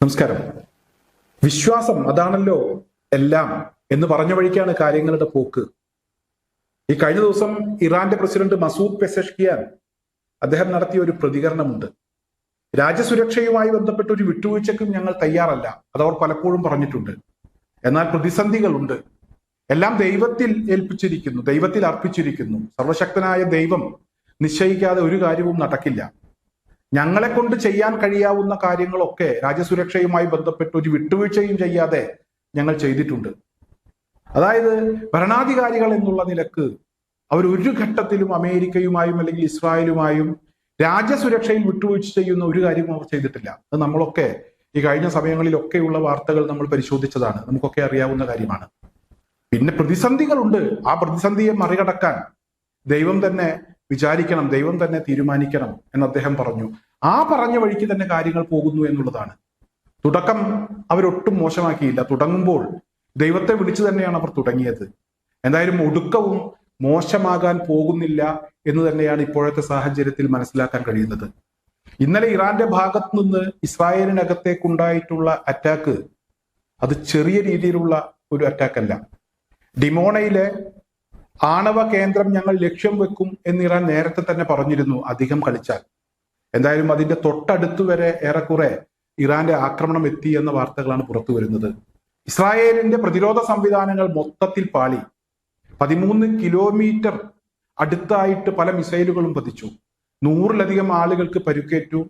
നമസ്കാരം. വിശ്വാസം അതാണല്ലോ എല്ലാം എന്ന് പറഞ്ഞ വഴിക്കാണ് കാര്യങ്ങളുടെ പോക്ക്. ഈ കഴിഞ്ഞ ദിവസം ഇറാന്റെ പ്രസിഡന്റ് മസൂദ് പെസഷ്കിയാൻ അദ്ദേഹം നടത്തിയ ഒരു പ്രതികരണമുണ്ട്. രാജ്യസുരക്ഷയുമായി ബന്ധപ്പെട്ട ഒരു വിട്ടുവീഴ്ചയ്ക്കും ഞങ്ങൾ തയ്യാറല്ല, അതവർ പലപ്പോഴും പറഞ്ഞിട്ടുണ്ട്. എന്നാൽ പ്രതിസന്ധികളുണ്ട്. എല്ലാം ദൈവത്തിൽ ഏൽപ്പിച്ചിരിക്കുന്നു, ദൈവത്തിൽ അർപ്പിച്ചിരിക്കുന്നു. സർവശക്തനായ ദൈവം നിശ്ചയിക്കാതെ ഒരു കാര്യവും നടക്കില്ല. ഞങ്ങളെ കൊണ്ട് ചെയ്യാൻ കഴിയാവുന്ന കാര്യങ്ങളൊക്കെ രാജ്യസുരക്ഷയുമായി ബന്ധപ്പെട്ട് ഒരു വിട്ടുവീഴ്ചയും ചെയ്യാതെ ഞങ്ങൾ ചെയ്തിട്ടുണ്ട്. അതായത് ഭരണാധികാരികൾ എന്നുള്ള നിലക്ക് അവർ ഒരു ഘട്ടത്തിലും അമേരിക്കയുമായും അല്ലെങ്കിൽ ഇസ്രായേലുമായും രാജ്യസുരക്ഷയിൽ വിട്ടുവീഴ്ച ചെയ്യുന്ന ഒരു കാര്യവും അവർ ചെയ്തിട്ടില്ല. അത് നമ്മളൊക്കെ ഈ കഴിഞ്ഞ സമയങ്ങളിലൊക്കെയുള്ള വാർത്തകൾ നമ്മൾ പരിശോധിച്ചതാണ്, നമുക്കൊക്കെ അറിയാവുന്ന കാര്യമാണ്. പിന്നെ പ്രതിസന്ധികളുണ്ട്. ആ പ്രതിസന്ധിയെ മറികടക്കാൻ ദൈവം തന്നെ വിചാരിക്കണം, ദൈവം തന്നെ തീരുമാനിക്കണം എന്ന് അദ്ദേഹം പറഞ്ഞു. ആ പറഞ്ഞ വഴിക്ക് തന്നെ കാര്യങ്ങൾ പോകുന്നു എന്നുള്ളതാണ്. തുടക്കം അവരൊട്ടും മോശമാക്കിയില്ല. തുടങ്ങുമ്പോൾ ദൈവത്തെ വിളിച്ചു തന്നെയാണ് അവർ തുടങ്ങിയത്. എന്തായാലും ഒടുക്കവും മോശമാകാൻ പോകുന്നില്ല എന്ന് തന്നെയാണ് ഇപ്പോഴത്തെ സാഹചര്യത്തിൽ മനസ്സിലാക്കാൻ കഴിയുന്നത്. ഇന്നലെ ഇറാന്റെ ഭാഗത്ത് നിന്ന് ഇസ്രായേലിനകത്തേക്കുണ്ടായിട്ടുള്ള അറ്റാക്ക് അത് ചെറിയ രീതിയിലുള്ള ഒരു അറ്റാക്കല്ല. ഡിമോണയിലെ ആണവ കേന്ദ്രം ഞങ്ങൾ ലക്ഷ്യം വെക്കും എന്ന് ഇറാൻ നേരത്തെ തന്നെ പറഞ്ഞിരുന്നു, അധികം കളിച്ചാൽ. എന്തായാലും അതിന്റെ തൊട്ടടുത്ത് വരെ ഏറെക്കുറെ ഇറാന്റെ ആക്രമണം എത്തി എന്ന വാർത്തകളാണ് പുറത്തു വരുന്നത്. ഇസ്രായേലിന്റെ പ്രതിരോധ സംവിധാനങ്ങൾ മൊത്തത്തിൽ പാളി. 13 കിലോമീറ്റർ അടുത്തായിട്ട് പല മിസൈലുകളും പതിച്ചു. 100-ലധികം ആളുകൾക്ക് പരുക്കേറ്റു.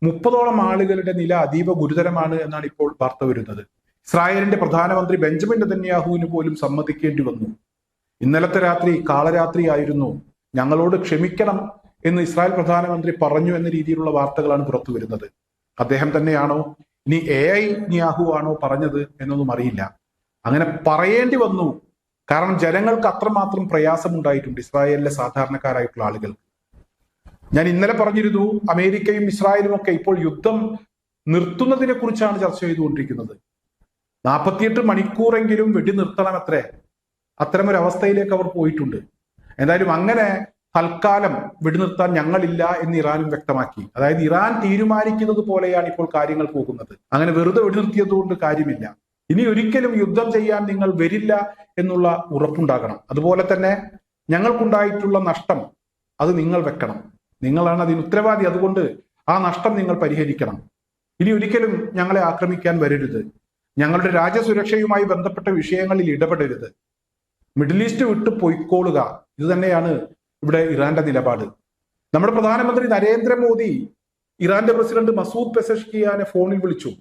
30ഓളം ആളുകളുടെ നില അതീവ ഗുരുതരമാണ് എന്നാണ് ഇപ്പോൾ വാർത്ത വരുന്നത്. ഇസ്രായേലിന്റെ പ്രധാനമന്ത്രി ബെഞ്ചമിൻ നെതന്യാഹുവിന് പോലും സമ്മതിക്കേണ്ടി വന്നു. ഇന്നലത്തെ രാത്രി കാളരാത്രി ആയിരുന്നു, ഞങ്ങളോട് ക്ഷമിക്കണം എന്ന് ഇസ്രായേൽ പ്രധാനമന്ത്രി പറഞ്ഞു എന്ന രീതിയിലുള്ള വാർത്തകളാണ് പുറത്തു വരുന്നത്. അദ്ദേഹം തന്നെയാണോ ഇനി AI ന്യാഹു ആണോ പറഞ്ഞത് എന്നൊന്നും അറിയില്ല. അങ്ങനെ പറയേണ്ടി വന്നു. കാരണം ജനങ്ങൾക്ക് അത്രമാത്രം പ്രയാസമുണ്ടായിട്ടുണ്ട്, ഇസ്രായേലിലെ സാധാരണക്കാരായിട്ടുള്ള ആളുകൾ. ഞാൻ ഇന്നലെ പറഞ്ഞിരുന്നു, അമേരിക്കയും ഇസ്രായേലും ഒക്കെ ഇപ്പോൾ യുദ്ധം നിർത്തുന്നതിനെ കുറിച്ചാണ് ചർച്ച ചെയ്തുകൊണ്ടിരിക്കുന്നത്. 48 മണിക്കൂറെങ്കിലും വെടി നിർത്തണമത്രേ. അത്തരമൊരു അവസ്ഥയിലേക്ക് അവർ പോയിട്ടുണ്ട്. എന്തായാലും അങ്ങനെ തൽക്കാലം വെടിനിർത്താൻ ഞങ്ങളില്ല എന്ന് ഇറാനും വ്യക്തമാക്കി. അതായത് ഇറാൻ തീരുമാനിക്കുന്നത് പോലെയാണ് ഇപ്പോൾ കാര്യങ്ങൾ പോകുന്നത്. അങ്ങനെ വെറുതെ വെടിനിർത്തിയത് കൊണ്ട് കാര്യമില്ല. ഇനി ഒരിക്കലും യുദ്ധം ചെയ്യാൻ നിങ്ങൾ വരില്ല എന്നുള്ള ഉറപ്പുണ്ടാകണം. അതുപോലെ തന്നെ ഞങ്ങൾക്കുണ്ടായിട്ടുള്ള നഷ്ടം അത് നിങ്ങൾ വെക്കണം, നിങ്ങളാണ് അതിന് ഉത്തരവാദി. അതുകൊണ്ട് ആ നഷ്ടം നിങ്ങൾ പരിഹരിക്കണം. ഇനി ഒരിക്കലും ഞങ്ങളെ ആക്രമിക്കാൻ വരരുത്, ഞങ്ങളുടെ രാജ്യസുരക്ഷയുമായി ബന്ധപ്പെട്ട വിഷയങ്ങളിൽ ഇടപെടരുത്, മിഡിൽ ഈസ്റ്റ് വിട്ട് പൊയ്ക്കോളുക. ഇത് തന്നെയാണ് ഇവിടെ ഇറാന്റെ നിലപാട്. നമ്മുടെ പ്രധാനമന്ത്രി നരേന്ദ്രമോദി ഇറാന്റെ പ്രസിഡന്റ് മസൂദ് പെസഷ്കിയാനെ ഫോണിൽ വിളിച്ചു.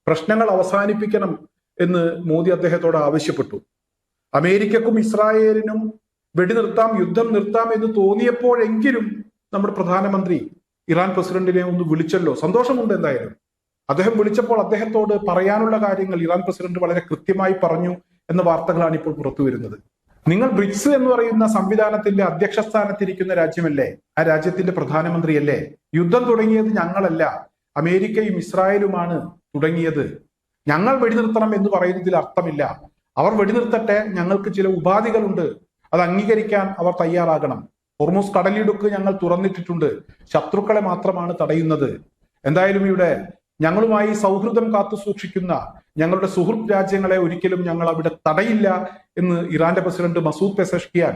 പ്രശ്നങ്ങൾ അവസാനിപ്പിക്കണം എന്ന് മോദി അദ്ദേഹത്തോട് ആവശ്യപ്പെട്ടു. അമേരിക്കക്കും ഇസ്രായേലിനും വെടിനിർത്താം, യുദ്ധം നിർത്താം എന്ന് തോന്നിയപ്പോഴെങ്കിലും നമ്മുടെ പ്രധാനമന്ത്രി ഇറാൻ പ്രസിഡന്റിനെ ഒന്ന് വിളിച്ചല്ലോ. സന്തോഷമുണ്ട്. എന്തായാലും അദ്ദേഹം വിളിച്ചപ്പോൾ അദ്ദേഹത്തോട് പറയാനുള്ള കാര്യങ്ങൾ ഇറാൻ പ്രസിഡന്റ് വളരെ കൃത്യമായി പറഞ്ഞു എന്ന വാർത്തകളാണ് ഇപ്പോൾ പുറത്തു വരുന്നത്. നിങ്ങൾ ബ്രിക്സ് എന്ന് പറയുന്ന സംവിധാനത്തിന്റെ അധ്യക്ഷ സ്ഥാനത്തിരിക്കുന്ന രാജ്യമല്ലേ, ആ രാജ്യത്തിന്റെ പ്രധാനമന്ത്രിയല്ലേ? യുദ്ധം തുടങ്ങിയത് ഞങ്ങളല്ല, അമേരിക്കയും ഇസ്രായേലുമാണ് തുടങ്ങിയത്. ഞങ്ങൾ വെടിനിർത്തണം എന്ന് പറയുന്നതിൽ അർത്ഥമില്ല. അവർ വെടിനിർത്തട്ടെ, ഞങ്ങൾക്ക് ചില ഉപാധികളുണ്ട്, അത് അംഗീകരിക്കാൻ അവർ തയ്യാറാകണം. ഹോർമൂസ് കടലിടുക്ക് ഞങ്ങൾ തുറന്നിട്ടിട്ടുണ്ട്, ശത്രുക്കളെ മാത്രമാണ് തടയുന്നത്. എന്തായാലും ഇവിടെ ഞങ്ങളുമായി സൗഹൃദം കാത്തു സൂക്ഷിക്കുന്ന ഞങ്ങളുടെ സുഹൃത്ത് രാജ്യങ്ങളെ ഒരിക്കലും ഞങ്ങൾ അവിടെ തടയില്ല എന്ന് ഇറാന്റെ പ്രസിഡന്റ് മസൂദ് പെസഷ്കിയാൻ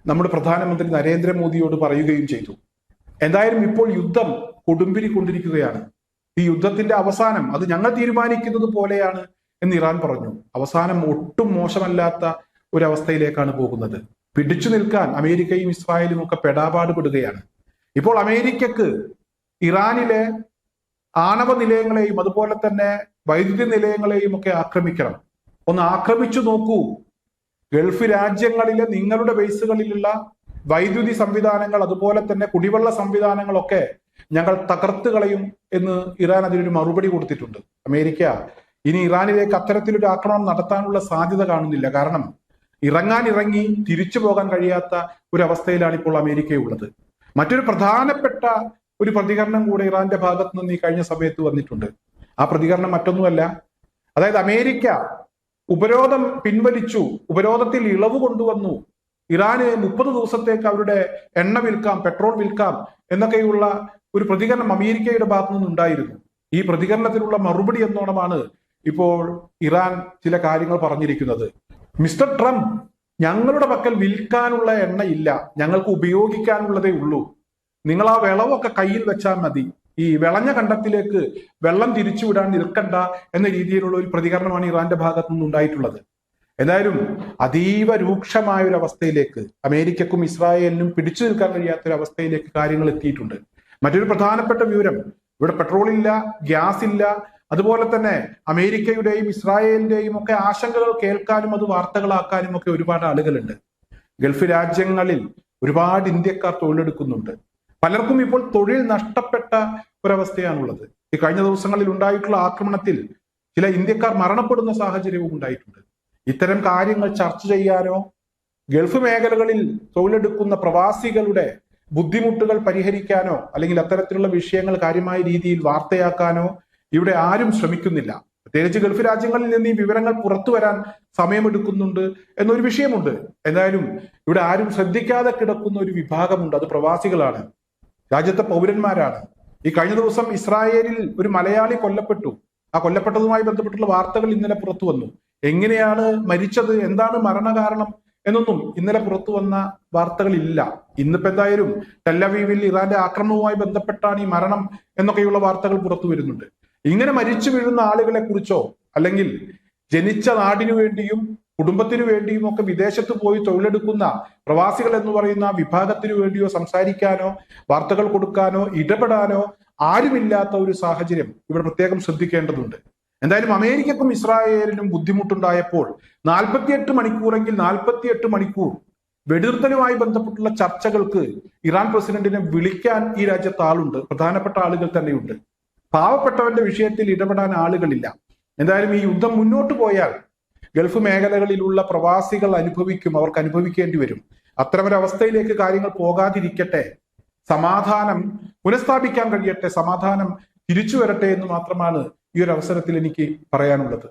നമ്മുടെ പ്രധാനമന്ത്രി നരേന്ദ്രമോദിയോട് പറയുകയും ചെയ്തു. എന്തായാലും ഇപ്പോൾ യുദ്ധം കൊടുമ്പിരി കൊണ്ടിരിക്കുകയാണ്. ഈ യുദ്ധത്തിന്റെ അവസാനം അത് ഞങ്ങൾ തീരുമാനിക്കുന്നത് പോലെയാണ് എന്ന് ഇറാൻ പറഞ്ഞു. അവസാനം ഒട്ടും മോശമല്ലാത്ത ഒരവസ്ഥയിലേക്കാണ് പോകുന്നത്. പിടിച്ചു നിൽക്കാൻ അമേരിക്കയും ഇസ്രായേലും ഒക്കെ പെടാപാട് പെടുകയാണ്. ഇപ്പോൾ അമേരിക്കക്ക് ഇറാനിലെ ആണവ നിലയങ്ങളെയും അതുപോലെ തന്നെ വൈദ്യുതി നിലയങ്ങളെയും ഒക്കെ ആക്രമിക്കണം. ഒന്ന് ആക്രമിച്ചു നോക്കൂ. ഗൾഫ് രാജ്യങ്ങളിലെ നിങ്ങളുടെ ബേസുകളിലുള്ള വൈദ്യുതി സംവിധാനങ്ങൾ അതുപോലെ തന്നെ കുടിവെള്ള സംവിധാനങ്ങളൊക്കെ ഞങ്ങൾ തകർത്ത് കളയും എന്ന് ഇറാൻ അതിനൊരു മറുപടി കൊടുത്തിട്ടുണ്ട്. അമേരിക്ക ഇനി ഇറാനിലേക്ക് അത്തരത്തിലൊരു ആക്രമണം നടത്താനുള്ള സാധ്യത കാണുന്നില്ല. കാരണം ഇറങ്ങി തിരിച്ചു പോകാൻ കഴിയാത്ത ഒരു അവസ്ഥയിലാണ് ഇപ്പോൾ അമേരിക്കയുള്ളത്. മറ്റൊരു പ്രധാനപ്പെട്ട ഒരു പ്രതികരണം കൂടെ ഇറാന്റെ ഭാഗത്ത് നിന്ന് ഈ കഴിഞ്ഞ സമയത്ത് വന്നിട്ടുണ്ട്. ആ പ്രതികരണം മറ്റൊന്നുമല്ല, അതായത് അമേരിക്ക ഉപരോധം പിൻവലിച്ചു, ഉപരോധത്തിൽ ഇളവ് കൊണ്ടുവന്നു, ഇറാന് 30 ദിവസത്തേക്ക് അവരുടെ എണ്ണ വിൽക്കാം, പെട്രോൾ വിൽക്കാം എന്നൊക്കെയുള്ള ഒരു പ്രതികരണം അമേരിക്കയുടെ ഭാഗത്തു നിന്നുണ്ടായിരുന്നു. ഈ പ്രതികരണത്തിനുള്ള മറുപടി എന്നോണമാണ് ഇപ്പോൾ ഇറാൻ ചില കാര്യങ്ങൾ പറഞ്ഞിരിക്കുന്നത്. മിസ്റ്റർ ട്രംപ്, ഞങ്ങളുടെ പക്കൽ വിൽക്കാനുള്ള എണ്ണയില്ല, ഞങ്ങൾക്ക് ഉപയോഗിക്കാനുള്ളതേ ഉള്ളൂ. നിങ്ങൾ ആ വിളവൊക്കെ കയ്യിൽ വെച്ചാൽ മതി, ഈ വിളഞ്ഞ കണ്ടത്തിലേക്ക് വെള്ളം തിരിച്ചുവിടാൻ നിൽക്കണ്ട എന്ന രീതിയിലുള്ള ഒരു പ്രതികരണമാണ് ഇറാന്റെ ഭാഗത്തു നിന്നുണ്ടായിട്ടുള്ളത്. എന്തായാലും അതീവ രൂക്ഷമായ ഒരു അവസ്ഥയിലേക്ക് അമേരിക്കക്കും ഇസ്രായേലിനും പിടിച്ചു നിൽക്കാൻ കഴിയാത്ത ഒരു അവസ്ഥയിലേക്ക് കാര്യങ്ങൾ എത്തിയിട്ടുണ്ട്. മറ്റൊരു പ്രധാനപ്പെട്ട വിവരം, ഇവിടെ പെട്രോൾ ഇല്ല, ഗ്യാസ് ഇല്ല. അതുപോലെ തന്നെ അമേരിക്കയുടെയും ഇസ്രായേലിന്റെയും ഒക്കെ ആശങ്കകൾ കേൾക്കാനും അത് വാർത്തകളാക്കാനും ഒക്കെ ഒരുപാട് ആളുകളുണ്ട്. ഗൾഫ് രാജ്യങ്ങളിൽ ഒരുപാട് ഇന്ത്യക്കാർ തൊഴിലെടുക്കുന്നുണ്ട്. പലർക്കും ഇപ്പോൾ തൊഴിൽ നഷ്ടപ്പെട്ട ഒരവസ്ഥയാണുള്ളത്. ഈ കഴിഞ്ഞ ദിവസങ്ങളിൽ ഉണ്ടായിട്ടുള്ള ആക്രമണത്തിൽ ചില ഇന്ത്യക്കാർ മരണപ്പെടുന്ന സാഹചര്യവും ഉണ്ടായിട്ടുണ്ട്. ഇത്തരം കാര്യങ്ങൾ ചർച്ച ചെയ്യാനോ ഗൾഫ് മേഖലകളിൽ തൊഴിലെടുക്കുന്ന പ്രവാസികളുടെ ബുദ്ധിമുട്ടുകൾ പരിഹരിക്കാനോ അല്ലെങ്കിൽ അത്തരത്തിലുള്ള വിഷയങ്ങൾ കാര്യമായ രീതിയിൽ വാർത്തയാക്കാനോ ഇവിടെ ആരും ശ്രമിക്കുന്നില്ല. പ്രത്യേകിച്ച് ഗൾഫ് രാജ്യങ്ങളിൽ നിന്ന് ഈ വിവരങ്ങൾ പുറത്തു വരാൻ സമയമെടുക്കുന്നുണ്ട് എന്നൊരു വിഷയമുണ്ട്. എന്തായാലും ഇവിടെ ആരും ശ്രദ്ധിക്കാതെ കിടക്കുന്ന ഒരു വിഭാഗമുണ്ട്, അത് പ്രവാസികളാണ്, രാജ്യത്തെ പൗരന്മാരാണ്. ഈ കഴിഞ്ഞ ദിവസം ഇസ്രായേലിൽ ഒരു മലയാളി കൊല്ലപ്പെട്ടു. ആ കൊല്ലപ്പെട്ടതുമായി ബന്ധപ്പെട്ടുള്ള വാർത്തകൾ ഇന്നലെ പുറത്തു വന്നു. എങ്ങനെയാണ് മരിച്ചത്, എന്താണ് മരണകാരണം എന്നൊന്നും ഇന്നലെ പുറത്തു വന്ന വാർത്തകളില്ല. ഇന്നിപ്പോ എന്തായാലും ടെല്ലവീവിൽ ഇറാന്റെ ആക്രമണവുമായി ബന്ധപ്പെട്ടാണ് ഈ മരണം എന്നൊക്കെയുള്ള വാർത്തകൾ പുറത്തു വരുന്നുണ്ട്. ഇങ്ങനെ മരിച്ചു വീഴുന്ന ആളുകളെ കുറിച്ചോ അല്ലെങ്കിൽ ജനിച്ച നാടിനു വേണ്ടിയും കുടുംബത്തിനു വേണ്ടിയും ഒക്കെ വിദേശത്ത് പോയി തൊഴിലെടുക്കുന്ന പ്രവാസികൾ എന്ന് പറയുന്ന വിഭാഗത്തിനു വേണ്ടിയോ സംസാരിക്കാനോ വാർത്തകൾ കൊടുക്കാനോ ഇടപെടാനോ ആരുമില്ലാത്ത ഒരു സാഹചര്യം ഇവിടെ പ്രത്യേകം ശ്രദ്ധിക്കേണ്ടതുണ്ട്. എന്തായാലും അമേരിക്കക്കും ഇസ്രായേലിനും ബുദ്ധിമുട്ടുണ്ടായപ്പോൾ 48 മണിക്കൂറെങ്കിൽ 48 മണിക്കൂർ വെടിനിർത്തലുമായി ബന്ധപ്പെട്ടുള്ള ചർച്ചകൾക്ക് ഇറാൻ പ്രസിഡന്റിനെ വിളിക്കാൻ ഈ രാജ്യത്ത് ആളുണ്ട്, പ്രധാനപ്പെട്ട ആളുകൾ തന്നെയുണ്ട്. പാവപ്പെട്ടവന്റെ വിഷയത്തിൽ ഇടപെടാൻ ആളുകളില്ല. എന്തായാലും ഈ യുദ്ധം മുന്നോട്ട് പോയാൽ ഗൾഫ് മേഖലകളിലുള്ള പ്രവാസികൾ അവർക്ക് അനുഭവിക്കേണ്ടി വരും. അത്തരമൊരവസ്ഥയിലേക്ക് കാര്യങ്ങൾ പോകാതിരിക്കട്ടെ, സമാധാനം പുനഃസ്ഥാപിക്കാൻ കഴിയട്ടെ, സമാധാനം തിരിച്ചു വരട്ടെ എന്ന് മാത്രമാണ് ഈ ഒരു അവസരത്തിൽ എനിക്ക് പറയാനുള്ളത്.